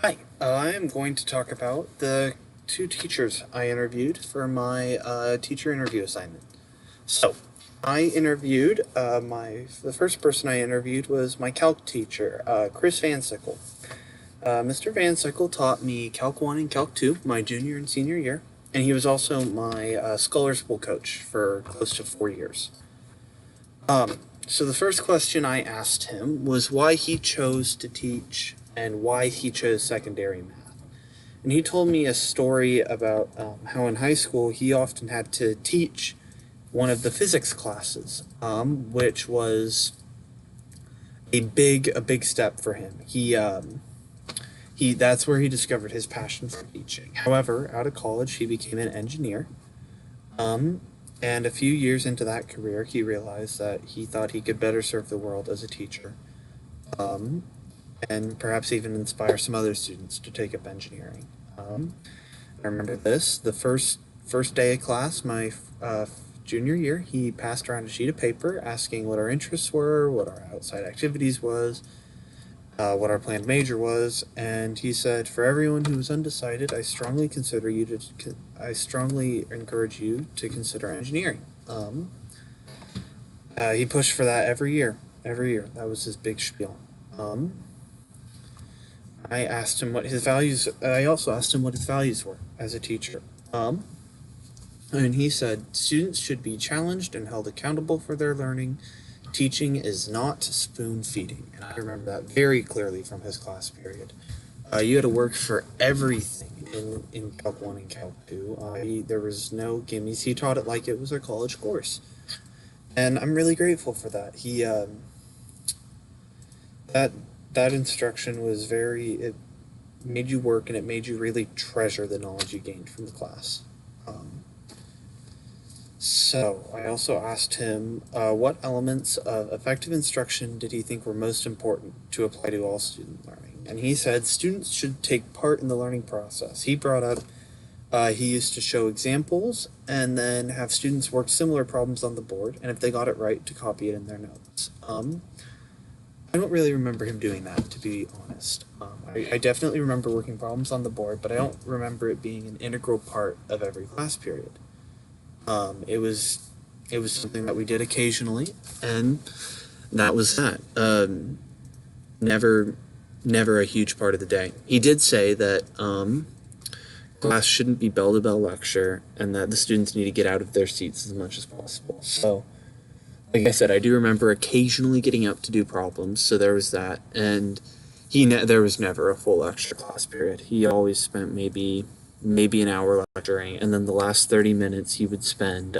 Hi, I am going to talk about the two teachers I interviewed for my teacher interview assignment. So, I interviewed the first person I interviewed was my calc teacher, Chris Van Sickle. Mr. Van Sickle taught me Calc 1 and Calc 2 my junior and senior year, and he was also my Scholars Bowl coach for close to 4 years. So the first question I asked him was why he chose to teach and why he chose secondary math. And he told me a story about how in high school he often had to teach one of the physics classes, which was a big step for him. He that's where he discovered his passion for teaching. However, out of college, he became an engineer. Um, and a few years into that career, he realized that he thought he could better serve the world as a teacher, um, and perhaps even inspire some other students to take up engineering. I remember this. The first day of class, my junior year, he passed around a sheet of paper asking what our interests were, what our outside activities was, what our planned major was, and he said, "For everyone who is undecided, I strongly encourage you to consider engineering." He pushed for that every year. Every year, that was his big spiel. Um, I asked him what his values. I also asked him what his values were as a teacher. And he said students should be challenged and held accountable for their learning. Teaching is not spoon feeding, and I remember that very clearly from his class period. You had to work for everything in Calc 1 and Calc 2. There was no gimmies. He taught it like it was a college course. And I'm really grateful for that. That that instruction was it made you work and it made you really treasure the knowledge you gained from the class. Um, so I also asked him what elements of effective instruction did he think were most important to apply to all student learning, and he said students should take part in the learning process. He brought up he used to show examples and then have students work similar problems on the board, and if they got it right, to copy it in their notes. I don't really remember him doing that, to be honest. I definitely remember working problems on the board, but I don't remember it being an integral part of every class period. It was something that we did occasionally, and that was that. Never never a huge part of the day. He did say that class shouldn't be bell to bell lecture, and that the students need to get out of their seats as much as possible. So, like I said, I do remember occasionally getting up to do problems, so there was that, and there was never a full lecture class period. He always spent maybe an hour lecturing, and then the last 30 minutes he would spend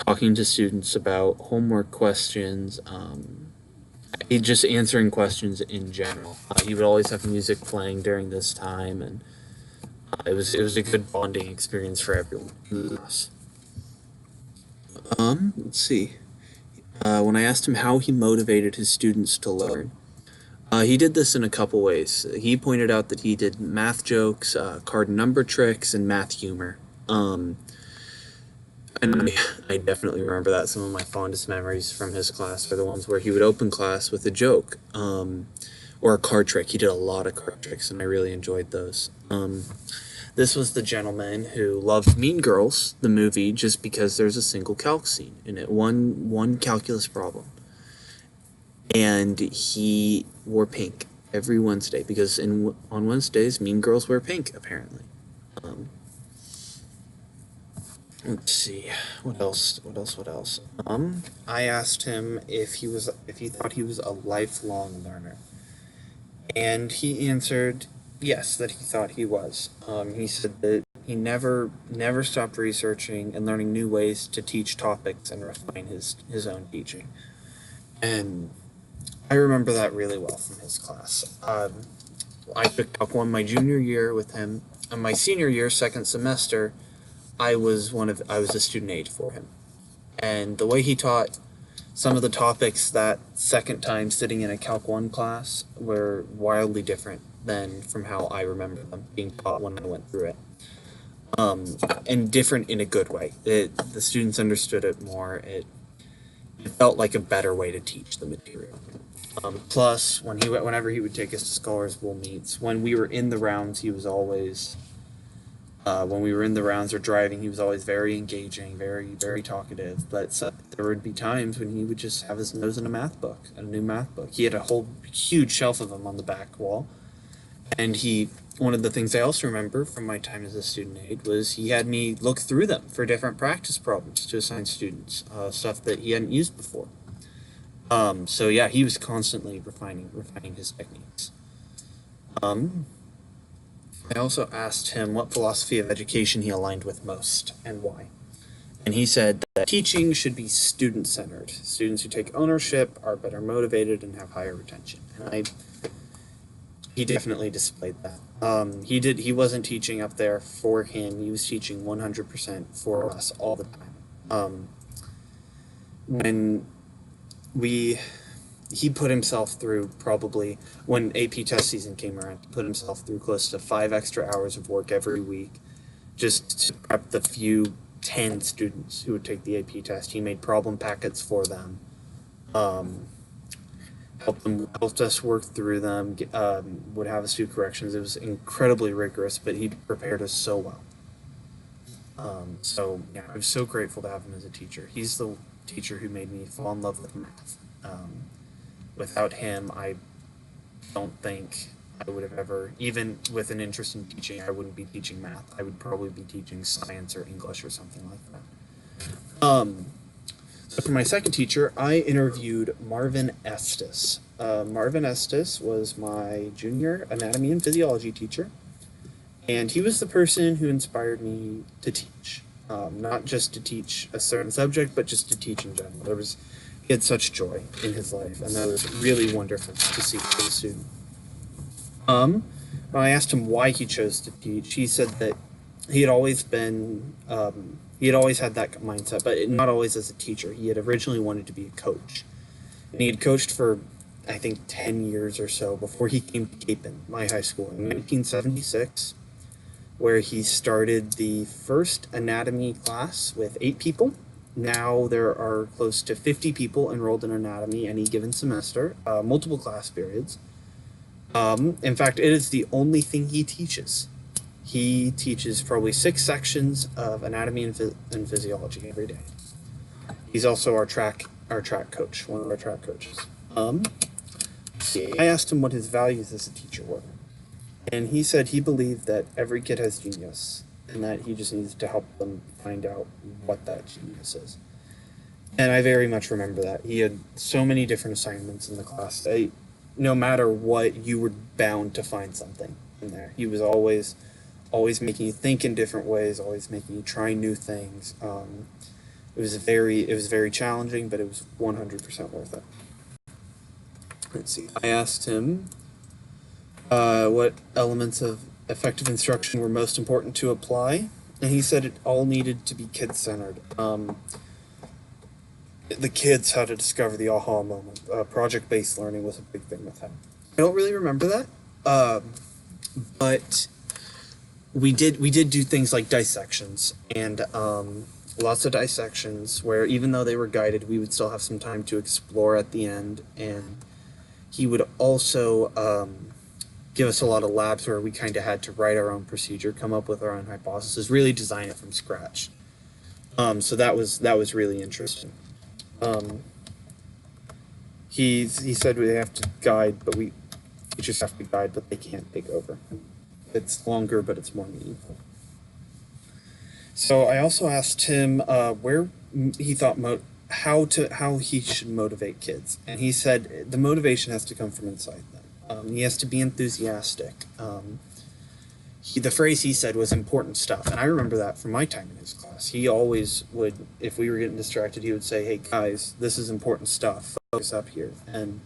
talking to students about homework questions, just answering questions in general. He would always have music playing during this time, and it was a good bonding experience for everyone in the class. Let's see. When I asked him how he motivated his students to learn, he did this in a couple ways. He pointed out that he did math jokes, card number tricks, and math humor. And I definitely remember that. Some of my fondest memories from his class are the ones where he would open class with a joke, or a card trick. He did a lot of card tricks, and I really enjoyed those. This was the gentleman who loved Mean Girls, the movie, just because there's a single calc scene in it, one calculus problem, and he wore pink every Wednesday because on Wednesdays Mean Girls wear pink apparently. Um, let's see, what else? What else? What else? I asked him if he thought he was a lifelong learner, and he answered yes, that he thought he was. He said that he never stopped researching and learning new ways to teach topics and refine his own teaching. And I remember that really well from his class. I took Calc 1 my junior year with him. And my senior year, second semester, I was a student aide for him. And the way he taught some of the topics that second time sitting in a Calc 1 class were wildly different than from how I remember them being taught when I went through it. And different in a good way. The students understood it more. It felt like a better way to teach the material. Plus, whenever he would take us to Scholars Bowl meets, when we were in the rounds, he was always when we were in the rounds or driving, he was always very engaging, very talkative. But there would be times when he would just have his nose in a new math book. He had a whole huge shelf of them on the back wall, and one of the things I also remember from my time as a student aide was he had me look through them for different practice problems to assign students, stuff that he hadn't used before. So yeah, he was constantly refining his techniques. I also asked him what philosophy of education he aligned with most and why. And he said that teaching should be student-centered. Students who take ownership are better motivated and have higher retention. And he definitely displayed that. He wasn't teaching up there for him. He was teaching 100% for us all the time. When he put himself through, probably when AP test season came around, he put himself through close to 5 extra hours of work every week just to prep the few 10 students who would take the AP test. He made problem packets for them, helped us work through them, would have us do corrections. It was incredibly rigorous, but he prepared us so well. So yeah, I'm so grateful to have him as a teacher. He's the teacher who made me fall in love with math. Without him, I don't think I would have ever, even with an interest in teaching, I wouldn't be teaching math. I would probably be teaching science or English or something like that. So for my second teacher, I interviewed Marvin Estes. Marvin Estes was my junior anatomy and physiology teacher, and he was the person who inspired me to teach. Not just to teach a certain subject, but just to teach in general. He had such joy in his life, and that was really wonderful to see for the student. When I asked him why he chose to teach, he said that he had always had that mindset, but not always as a teacher. He had originally wanted to be a coach, and he had coached for, I think, 10 years or so before he came to Capon, my high school, in 1976, where he started the first anatomy class with 8 people. Now there are close to 50 people enrolled in anatomy any given semester, multiple class periods. In fact, it is the only thing he teaches. He teaches probably 6 sections of anatomy and physiology every day. He's also our track coach, one of our track coaches. I asked him what his values as a teacher were, and he said he believed that every kid has genius, and that he just needs to help them find out what that genius is. And I very much remember that. He had so many different assignments in the class. No matter what, you were bound to find something in there. He was always making you think in different ways, always making you try new things. It was very challenging, but it was 100% worth it. Let's see. I asked him what elements of effective instruction were most important to apply, and he said it all needed to be kid-centered. The kids had to discover the aha moment. Project-based learning was a big thing with him. I don't really remember that, but we did do things like dissections, and lots of dissections where even though they were guided, we would still have some time to explore at the end. And he would also give us a lot of labs where we kind of had to write our own procedure, come up with our own hypothesis, really design it from scratch. So that was really interesting. He said we have to guide, but we just have to guide, but they can't take over. It's longer, but it's more meaningful. So I also asked him where he thought how he should motivate kids, and he said the motivation has to come from inside them. He has to be enthusiastic. The phrase he said was important stuff, and I remember that from my time in his class. He always would, if we were getting distracted, he would say, "Hey guys, this is important stuff. Focus up here." And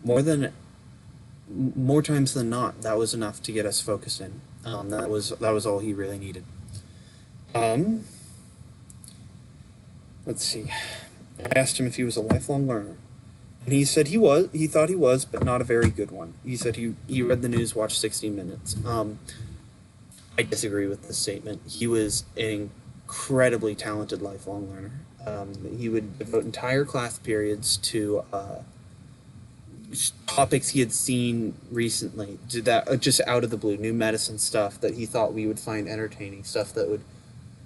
more times than not, that was enough to get us focused in. That was all he really needed. Let's see. I asked him if he was a lifelong learner, and he said he was. He thought he was, but not a very good one. He said he read the news, watched 60 Minutes. I disagree with this statement. He was an incredibly talented lifelong learner. He would devote entire class periods to topics he had seen recently, that just out of the blue, new medicine stuff that he thought we would find entertaining, stuff that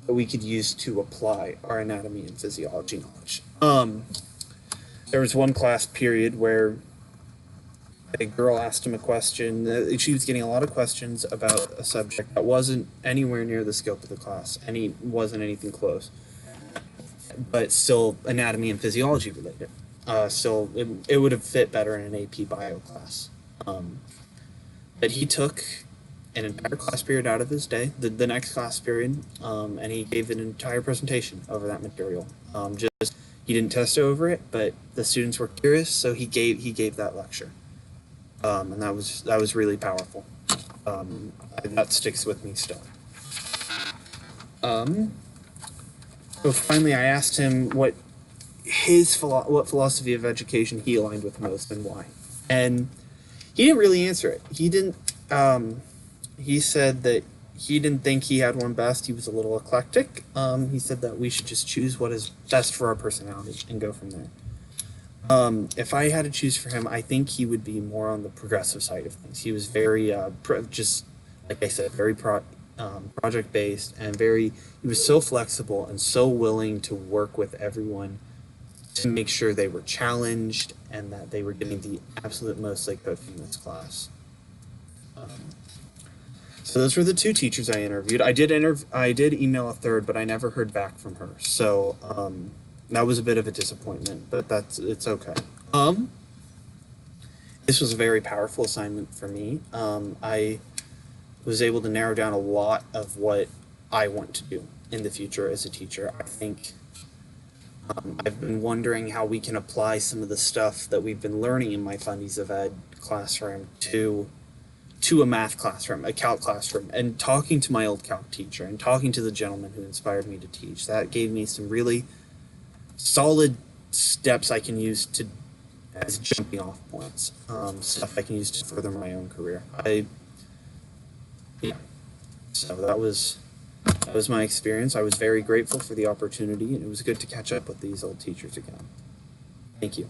we could use to apply our anatomy and physiology knowledge. There was one class period where a girl asked him a question. She was getting a lot of questions about a subject that wasn't anywhere near the scope of the class, and wasn't anything close, but still anatomy and physiology related. So it would have fit better in an AP bio class. But he took an entire class period out of his day, the next class period, and he gave an entire presentation over that material. Just he didn't test over it, but the students were curious, so he gave that lecture, and that was really powerful. That sticks with me still. So finally, I asked him what philosophy of education he aligned with most and why, and he didn't really answer it. He didn't. He said that he didn't think he had one best. He was a little eclectic. He said that we should just choose what is best for our personality and go from there. If I had to choose for him, I think he would be more on the progressive side of things. He was very, just like I said, very project based, and he was so flexible and so willing to work with everyone to make sure they were challenged and that they were getting the absolute most they could from this class. So those were the two teachers I interviewed. I did email a third, but I never heard back from her. So that was a bit of a disappointment, but it's okay. This was a very powerful assignment for me. I was able to narrow down a lot of what I want to do in the future as a teacher. I think I've been wondering how we can apply some of the stuff that we've been learning in my Fundies of Ed classroom to a math classroom, a calc classroom, and talking to my old calc teacher and talking to the gentleman who inspired me to teach. That gave me some really solid steps I can use as jumping off points, stuff I can use to further my own career. So that was my experience. I was very grateful for the opportunity, and it was good to catch up with these old teachers again. Thank you.